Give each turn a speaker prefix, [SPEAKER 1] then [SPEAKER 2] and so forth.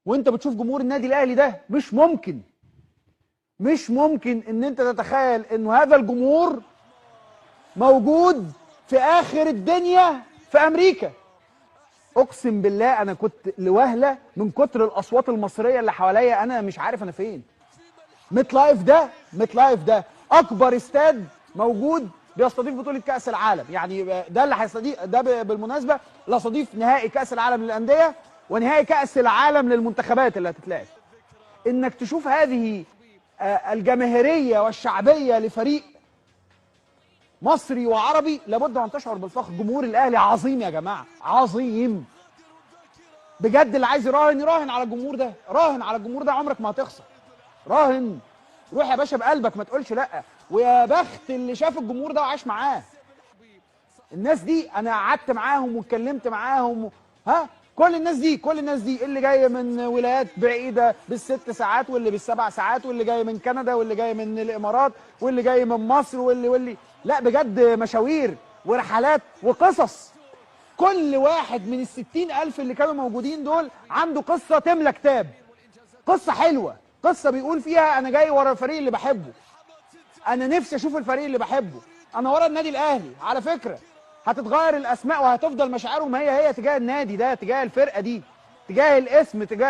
[SPEAKER 1] وانت بتشوف جمهور النادي الاهلي ده مش ممكن ان انت تتخيل انه هذا الجمهور موجود في اخر الدنيا في امريكا. اقسم بالله انا كنت لوهله من كتر الاصوات المصريه اللي حواليا، انا مش عارف انا فين. ميت لايف ده اكبر استاد موجود بيستضيف بطوله كاس العالم، يعني ده اللي هيستضيف ده بالمناسبه اللي هيستضيف نهائي كاس العالم للانديه ونهائي كاس العالم للمنتخبات اللي هتتلعب. انك تشوف هذه الجماهيريه والشعبيه لفريق مصري وعربي، لابد ان تشعر بالفخر. جمهور الاهلي عظيم يا جماعه، عظيم بجد. اللي عايز يراهن على الجمهور ده، راهن على الجمهور ده، عمرك ما هتخسر. راهن، روح يا باشا بقلبك، ما تقولش لا. ويا بخت اللي شاف الجمهور ده وعاش معاه. الناس دي انا قعدت معاهم واتكلمت معاهم، كل الناس دي اللي جايه من ولايات بعيده بالست ساعات، واللي بالسبع ساعات، واللي جاي من كندا، واللي جاي من الامارات، واللي جاي من مصر، واللي لا بجد مشاوير ورحلات وقصص. كل واحد من ال60,000 اللي كانوا موجودين دول عنده قصه تملى كتاب، قصه حلوه، قصه بيقول فيها انا جاي ورا الفريق اللي بحبه، انا نفسي اشوف الفريق اللي بحبه، انا ورا النادي الاهلي. على فكره هتتغير الاسماء وهتفضل مشاعرهم هي تجاه النادي ده، تجاه الفرقه دي، تجاه الاسم، تجاه